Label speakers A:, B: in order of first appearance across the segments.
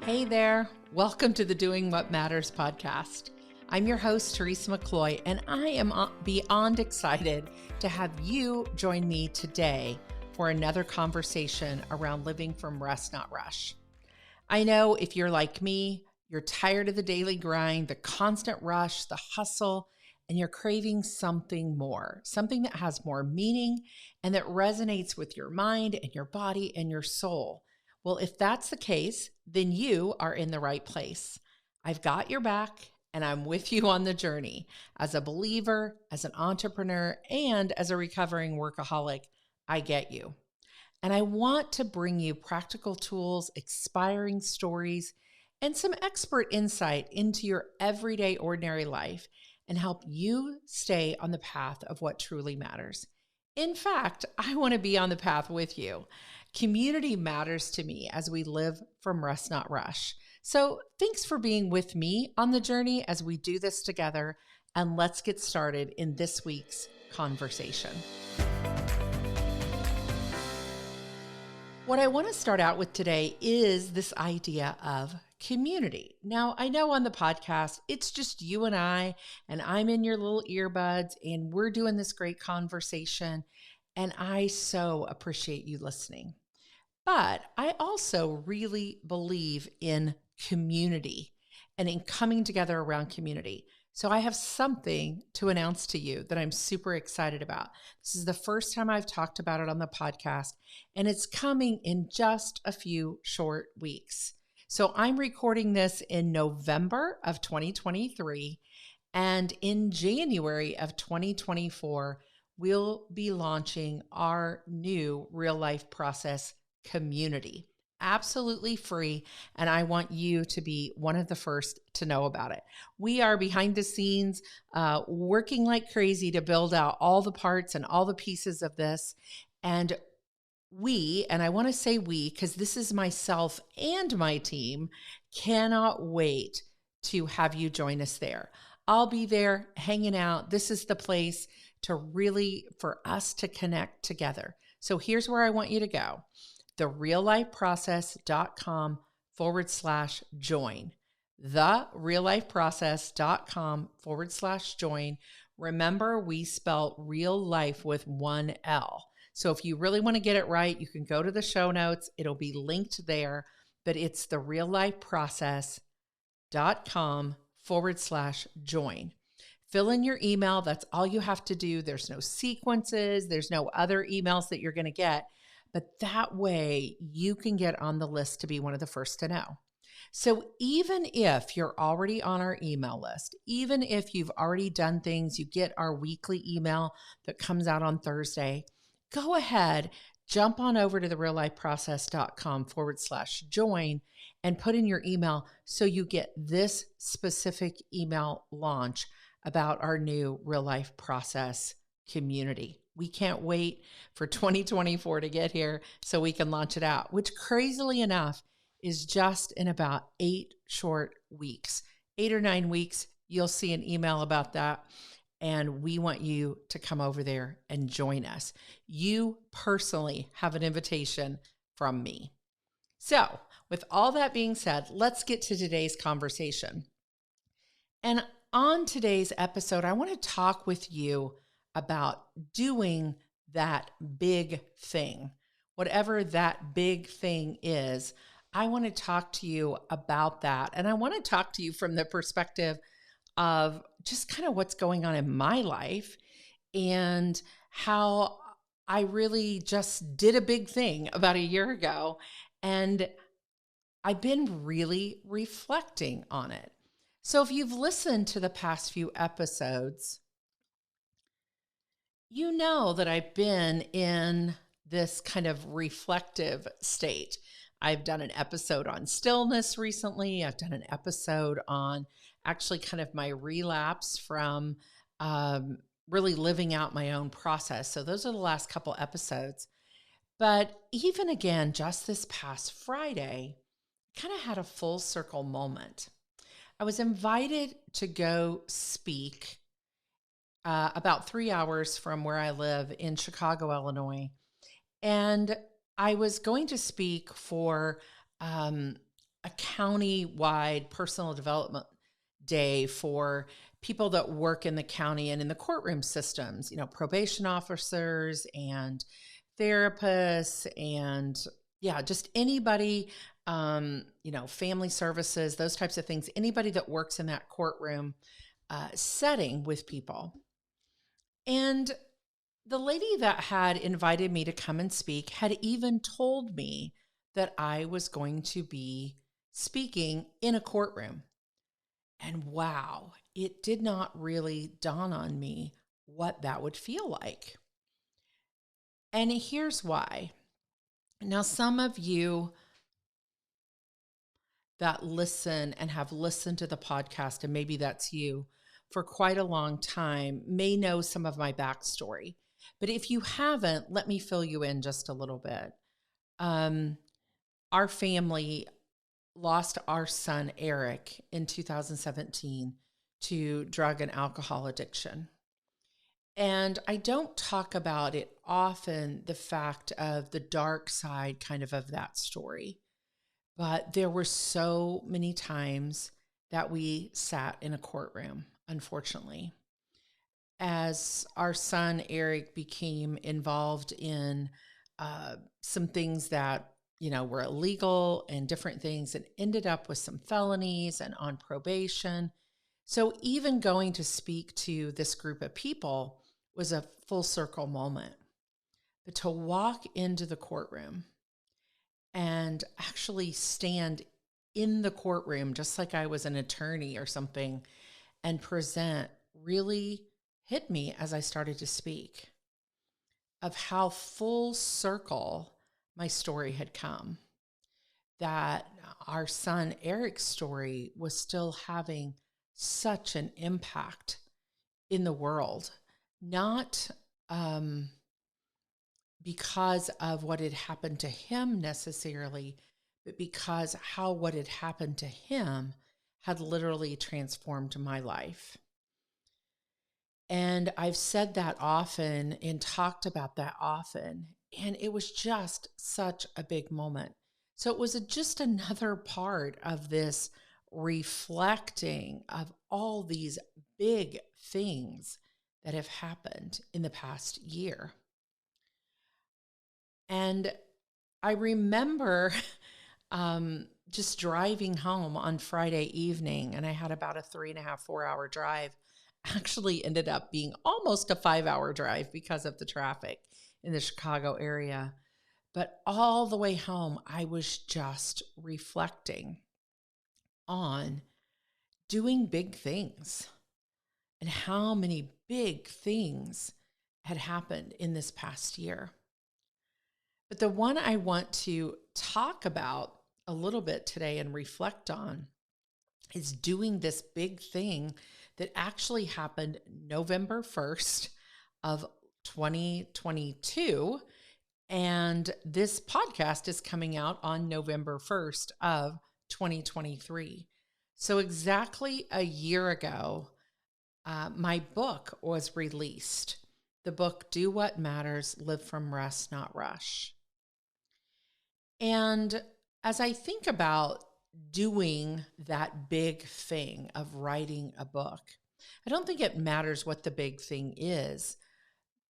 A: Hey there, welcome to the Doing What Matters podcast. I'm your host, Teresa McCloy, and I am beyond excited to have you join me today for another conversation around living from rest, not rush. I know if you're like me, you're tired of the daily grind, the constant rush, the hustle, and you're craving something more, something that has more meaning and that resonates with your mind and your body and your soul. Well, if that's the case, then you are in the right place. I've got your back and I'm with you on the journey. As a believer, as an entrepreneur, and as a recovering workaholic, I get you. And I want to bring you practical tools, inspiring stories, and some expert insight into your everyday ordinary life and help you stay on the path of what truly matters. In fact, I want to be on the path with you. Community matters to me as we live from rest, not rush. So thanks for being with me on the journey as we do this together, and let's get started in this week's conversation. What I want to start out with today is this idea of community. Now, I know on the podcast, it's just you and I'm in your little earbuds, and we're doing this great conversation, and I so appreciate you listening. But I also really believe in community and in coming together around community. So I have something to announce to you that I'm super excited about. This is the first time I've talked about it on the podcast, and it's coming in just a few short weeks. So I'm recording this in November of 2023, and in January of 2024, we'll be launching our new real life process community. Absolutely free, and I want you to be one of the first to know about it. We are behind the scenes, working like crazy to build out all the parts and all the pieces of this. And I want to say we, because this is myself and my team, cannot wait to have you join us there. I'll be there hanging out. This is the place for us to connect together. So here's where I want you to go. thereallifeprocess.com/join. thereallifeprocess.com/join. Remember, we spell real life with one L. So if you really want to get it right, you can go to the show notes. It'll be linked there, but it's thereallifeprocess.com/join. Fill in your email. That's all you have to do. There's no sequences. There's no other emails that you're going to get. But that way you can get on the list to be one of the first to know. So even if you're already on our email list, even if you've already done things, you get our weekly email that comes out on Thursday, go ahead, jump on over to thereallifeprocess.com/join and put in your email so you get this specific email launch about our new real life process community. We can't wait for 2024 to get here so we can launch it out, which crazily enough is just in about 8 short weeks. 8 or 9 weeks, you'll see an email about that. And we want you to come over there and join us. You personally have an invitation from me. So with all that being said, let's get to today's conversation. And on today's episode, I want to talk with you about doing that big thing. Whatever that big thing is, I want to talk to you about that. And I want to talk to you from the perspective of just kind of what's going on in my life and how I really just did a big thing about a year ago. And I've been really reflecting on it. So if you've listened to the past few episodes, you know that I've been in this kind of reflective state. I've done an episode on stillness recently. I've done an episode on actually kind of my relapse from really living out my own process. So those are the last couple episodes. But even again, just this past Friday, kind of had a full circle moment. I was invited to go speak about 3 hours from where I live in Chicago, Illinois. And I was going to speak for a county-wide personal development day for people that work in the county and in the courtroom systems, probation officers and therapists and just anybody, family services, those types of things, anybody that works in that courtroom setting with people. And the lady that had invited me to come and speak had even told me that I was going to be speaking in a courtroom. And wow, it did not really dawn on me what that would feel like. And here's why. Now, some of you that listen and have listened to the podcast, and maybe that's you, for quite a long time, may know some of my backstory. But if you haven't, let me fill you in just a little bit. Our family lost our son, Eric, in 2017 to drug and alcohol addiction. And I don't talk about it often, the fact of the dark side kind of that story. But there were so many times that we sat in a courtroom, unfortunately, as our son, Eric, became involved in some things that, were illegal and different things, and ended up with some felonies and on probation. So even going to speak to this group of people was a full circle moment. But to walk into the courtroom and actually stand in the courtroom, just like I was an attorney or something, and present really hit me as I started to speak of how full circle my story had come, that our son Eric's story was still having such an impact in the world, not because of what had happened to him necessarily, but because how what had happened to him had literally transformed my life. And I've said that often and talked about that often, and it was just such a big moment. So it was just another part of this reflecting of all these big things that have happened in the past year. And I remember just driving home on Friday evening, and I had about a 3.5, 4 hour drive. Actually ended up being almost a 5 hour drive because of the traffic in the Chicago area. But all the way home, I was just reflecting on doing big things and how many big things had happened in this past year. But the one I want to talk about a little bit today and reflect on is doing this big thing that actually happened November 1st of 2022. And this podcast is coming out on November 1st of 2023. So exactly a year ago, my book was released. The book, Do What Matters, Live From Rest, Not Rush. And as I think about doing that big thing of writing a book, I don't think it matters what the big thing is,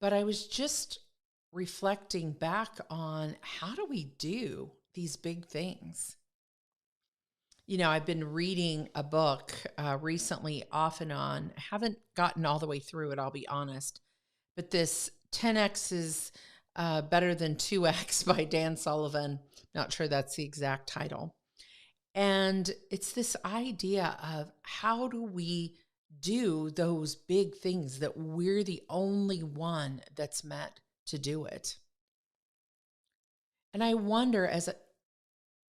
A: but I was just reflecting back on how do we do these big things? I've been reading a book recently off and on. I haven't gotten all the way through it, I'll be honest, but this 10X is better than 2X by Dan Sullivan. Not sure that's the exact title. And it's this idea of how do we do those big things that we're the only one that's meant to do it. And I wonder, as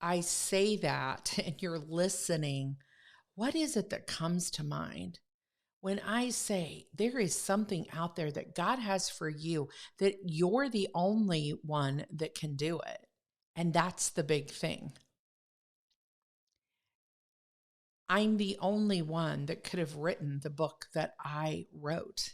A: I say that and you're listening, what is it that comes to mind when I say there is something out there that God has for you, that you're the only one that can do it? And that's the big thing. I'm the only one that could have written the book that I wrote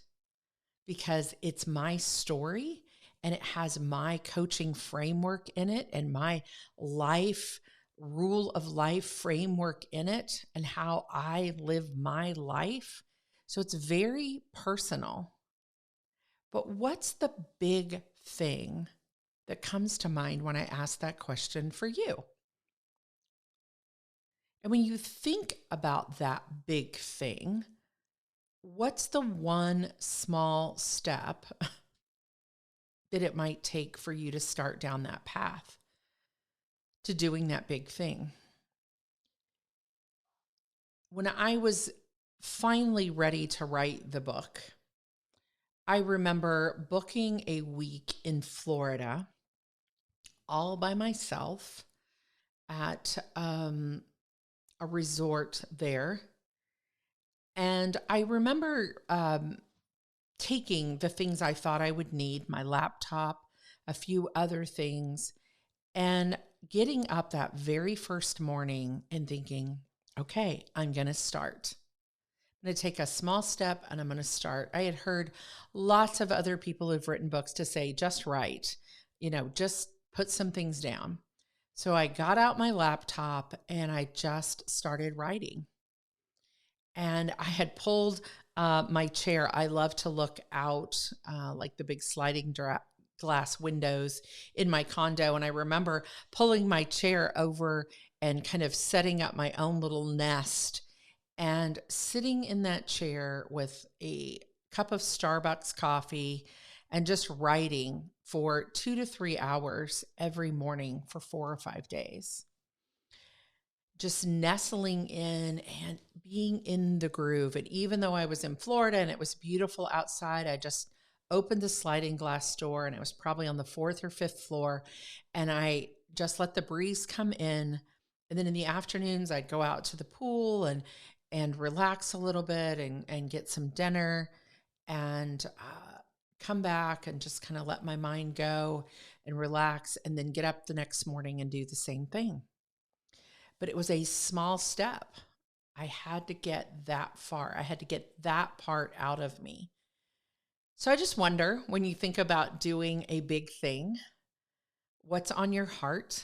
A: because it's my story and it has my coaching framework in it and my life rule of life framework in it and how I live my life. So it's very personal. But what's the big thing that comes to mind when I ask that question for you? And when you think about that big thing, what's the one small step that it might take for you to start down that path to doing that big thing? When I was finally ready to write the book, I remember booking a week in Florida all by myself at a resort there. And I remember taking the things I thought I would need, my laptop, a few other things, and getting up that very first morning and thinking, okay, I'm going to start. I'm going to take a small step and I'm going to start. I had heard lots of other people who've written books to say, just write, just put some things down. So I got out my laptop and I just started writing. And I had pulled my chair. I love to look out like the big sliding glass windows in my condo. And I remember pulling my chair over and kind of setting up my own little nest and sitting in that chair with a cup of Starbucks coffee and just writing for 2 to 3 hours every morning for 4 or 5 days. Just nestling in and being in the groove. And even though I was in Florida and it was beautiful outside, I just opened the sliding glass door and it was probably on the 4th or 5th floor. And I just let the breeze come in. And then in the afternoons, I'd go out to the pool and relax a little bit and get some dinner and come back and just kind of let my mind go and relax and then get up the next morning and do the same thing. But it was a small step. I had to get that far. I had to get that part out of me. So I just wonder, when you think about doing a big thing, what's on your heart?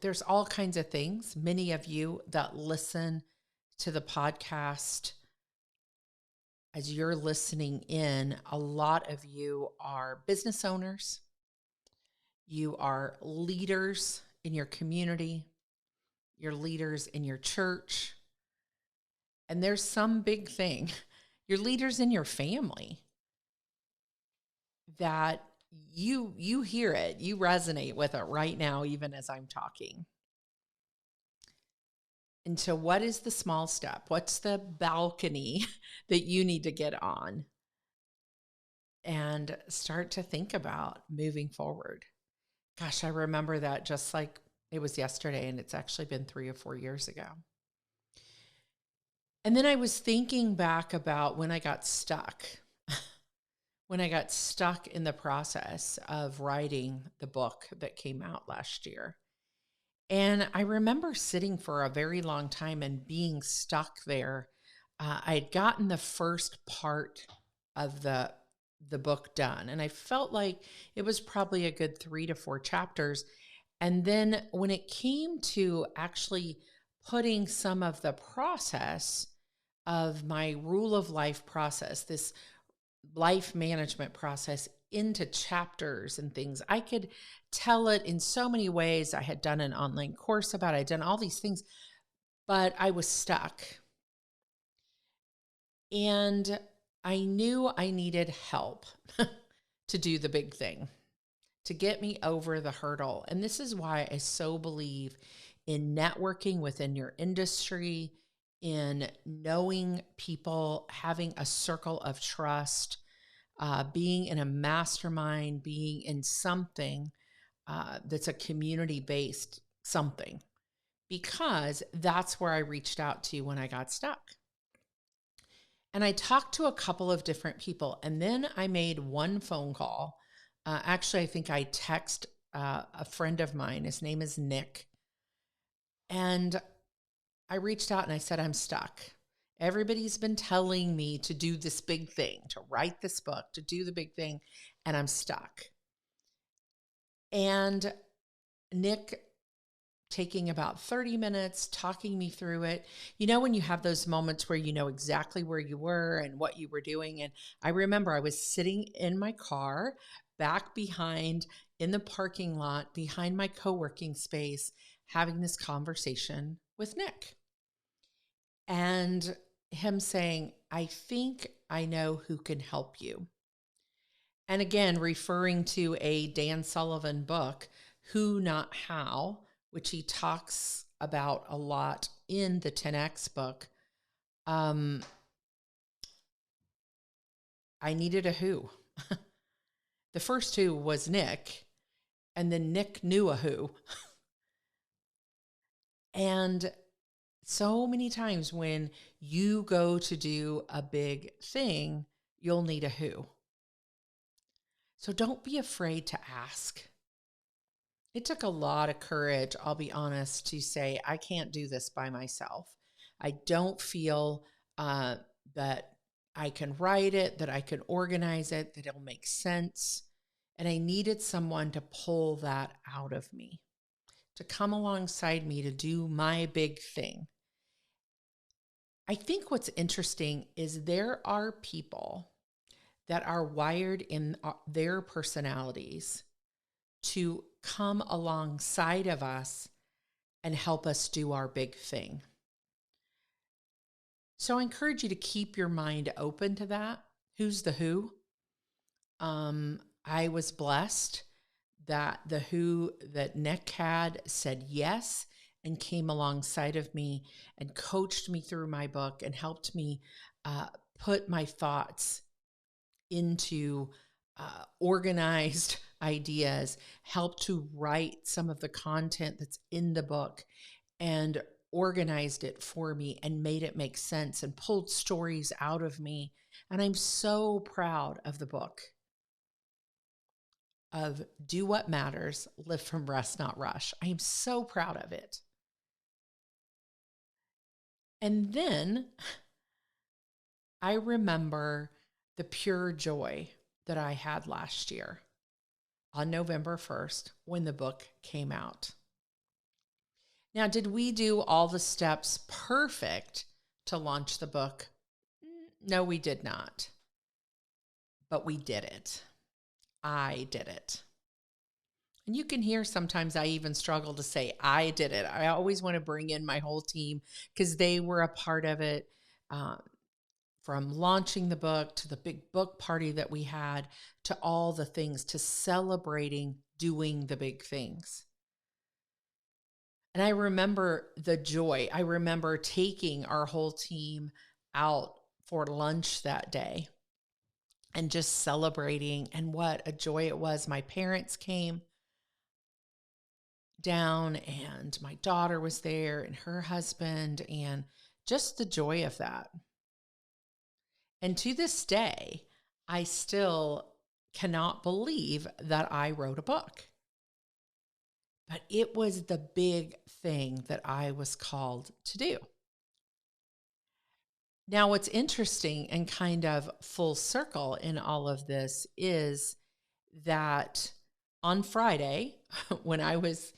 A: There's all kinds of things. Many of you that listen to the podcast, as you're listening in, a lot of you are business owners. You are leaders in your community. You're leaders in your church. And there's some big thing. You're leaders in your family that you hear it, you resonate with it right now, even as I'm talking. And so what is the small step? What's the balcony that you need to get on and start to think about moving forward? Gosh, I remember that just like it was yesterday, and it's actually been 3 or 4 years ago. And then I was thinking back about when I got stuck, when I got stuck in the process of writing the book that came out last year. And I remember sitting for a very long time and being stuck there. I had gotten the first part of the book done, and I felt like it was probably a good 3 to 4 chapters. And then when it came to actually putting some of the process of my rule of life process, this life management process, into chapters and things, I could tell it in so many ways. I had done an online course about it. I'd done all these things, but I was stuck. And I knew I needed help to do the big thing, to get me over the hurdle. And this is why I so believe in networking within your industry, in knowing people, having a circle of trust, being in a mastermind, being in something that's a community-based something, because that's where I reached out to when I got stuck. And I talked to a couple of different people, and then I made one phone call. Actually, I think I texted a friend of mine. His name is Nick. And I reached out and I said, I'm stuck. Everybody's been telling me to do this big thing, to write this book, to do the big thing, and I'm stuck. And Nick taking about 30 minutes, talking me through it. You know, when you have those moments where you know exactly where you were and what you were doing. And I remember I was sitting in my car back behind in the parking lot behind my co-working space having this conversation with Nick. And him saying, I think I know who can help you. And again, referring to a Dan Sullivan book, Who Not How, which he talks about a lot in the 10X book. I needed a who. The first who was Nick, and then Nick knew a who. And so many times when you go to do a big thing, you'll need a who. So don't be afraid to ask. It took a lot of courage, I'll be honest, to say, I can't do this by myself. I don't feel that I can write it, that I can organize it, that it'll make sense. And I needed someone to pull that out of me, to come alongside me to do my big thing. I think what's interesting is there are people that are wired in their personalities to come alongside of us and help us do our big thing. So I encourage you to keep your mind open to that. Who's the who? I was blessed that the who that Nick had said yes and came alongside of me and coached me through my book and helped me put my thoughts into organized ideas, helped to write some of the content that's in the book and organized it for me and made it make sense and pulled stories out of me. And I'm so proud of the book of Do What Matters, Live from Rest, Not Rush. I am so proud of it. And then I remember the pure joy that I had last year on November 1st when the book came out. Now, did we do all the steps perfect to launch the book? No, we did not. But we did it. I did it. And you can hear sometimes I even struggle to say I did it. I always want to bring in my whole team because they were a part of it. From launching the book to the big book party that we had to all the things, to celebrating doing the big things. And I remember the joy. I remember taking our whole team out for lunch that day and just celebrating. And what a joy it was. My parents came down and my daughter was there and her husband, and just the joy of that. And to this day, I still cannot believe that I wrote a book. But it was the big thing that I was called to do. Now, what's interesting and kind of full circle in all of this is that on Friday, when I was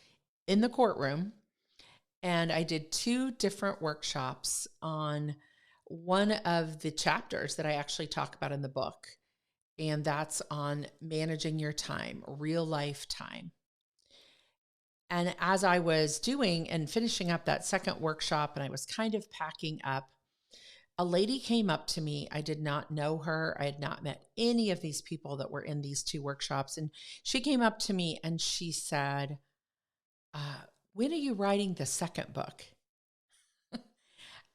A: in the courtroom, and I did 2 different workshops on one of the chapters that I actually talk about in the book, and that's on managing your time, real life time. And as I was doing and finishing up that second workshop, and I was kind of packing up, a lady came up to me. I did not know her. I had not met any of these people that were in these 2 workshops. And she came up to me and she said, when are you writing the second book?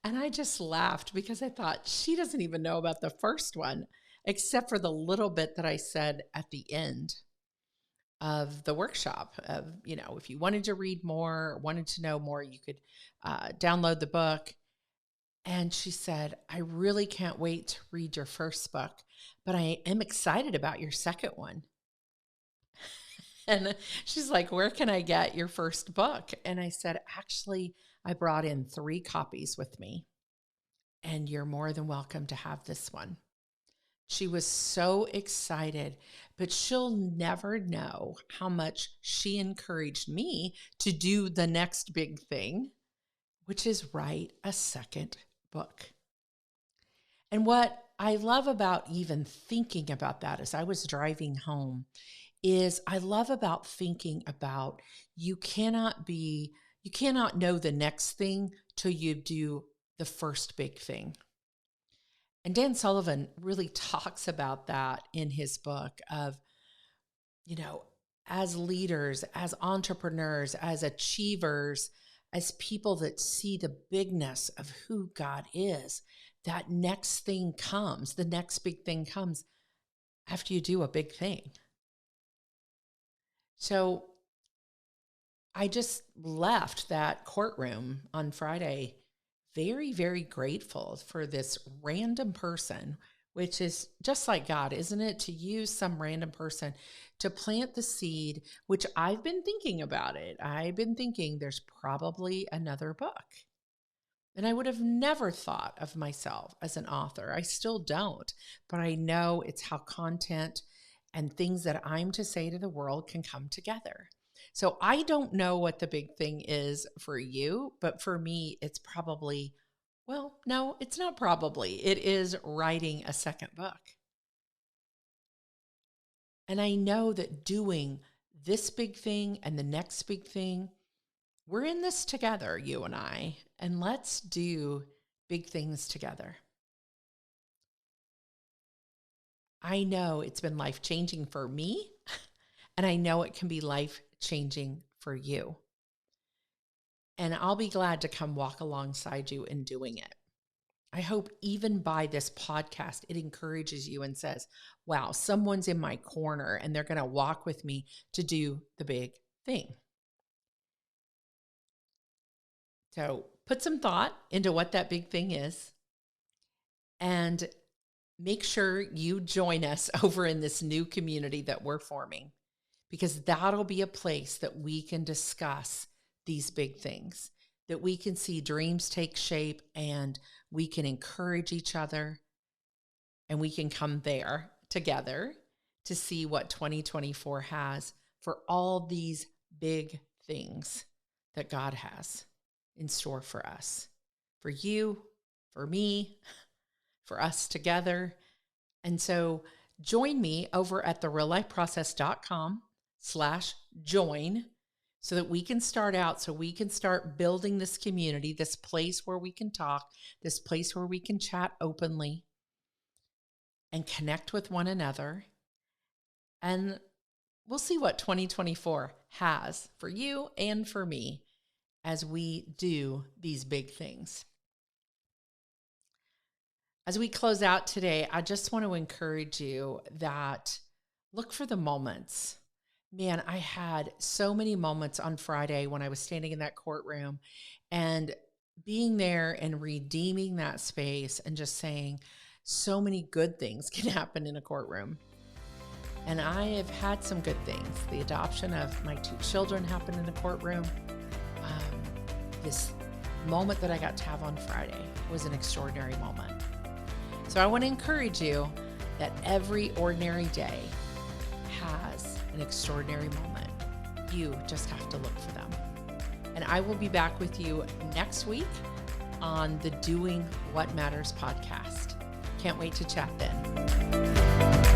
A: And I just laughed because I thought she doesn't even know about the first one, except for the little bit that I said at the end of the workshop of, if you wanted to read more, wanted to know more, you could download the book. And she said, I really can't wait to read your first book, but I am excited about your second one. And she's like, where can I get your first book? And I said, actually, I brought in 3 copies with me, and you're more than welcome to have this one. She was so excited, but she'll never know how much she encouraged me to do the next big thing, which is write a second book. And what I love about even thinking about that as I was driving home is I love about thinking about you cannot know the next thing till you do the first big thing. And Dan Sullivan really talks about that in his book of, as leaders, as entrepreneurs, as achievers, as people that see the bigness of who God is, that next thing comes, the next big thing comes after you do a big thing. So I just left that courtroom on Friday very, very grateful for this random person, which is just like God, isn't it? To use some random person to plant the seed, which I've been thinking about it. I've been thinking there's probably another book. And I would have never thought of myself as an author. I still don't, but I know it's how content and things that I'm to say to the world can come together. So I don't know what the big thing is for you, but for me, it's probably, no, it's not probably. It is writing a second book. And I know that doing this big thing and the next big thing, we're in this together, you and I, and let's do big things together. I know it's been life-changing for me, and I know it can be life-changing for you. And I'll be glad to come walk alongside you in doing it. I hope even by this podcast, it encourages you and says, wow, someone's in my corner and they're going to walk with me to do the big thing. So put some thought into what that big thing is and make sure you join us over in this new community that we're forming, because that'll be a place that we can discuss these big things, that we can see dreams take shape and we can encourage each other and we can come there together to see what 2024 has for all these big things that God has in store for us, for you, for me, for us together. And so join me over at thereallifeprocess.com/join so that we can start out, so we can start building this community, this place where we can talk, this place where we can chat openly and connect with one another. And we'll see what 2024 has for you and for me as we do these big things. As we close out today, I just want to encourage you that look for the moments. Man, I had so many moments on Friday when I was standing in that courtroom and being there and redeeming that space and just saying so many good things can happen in a courtroom. And I have had some good things. The adoption of my 2 children happened in a courtroom. This moment that I got to have on Friday was an extraordinary moment. So I want to encourage you that every ordinary day has an extraordinary moment. You just have to look for them. And I will be back with you next week on the Doing What Matters podcast. Can't wait to chat then.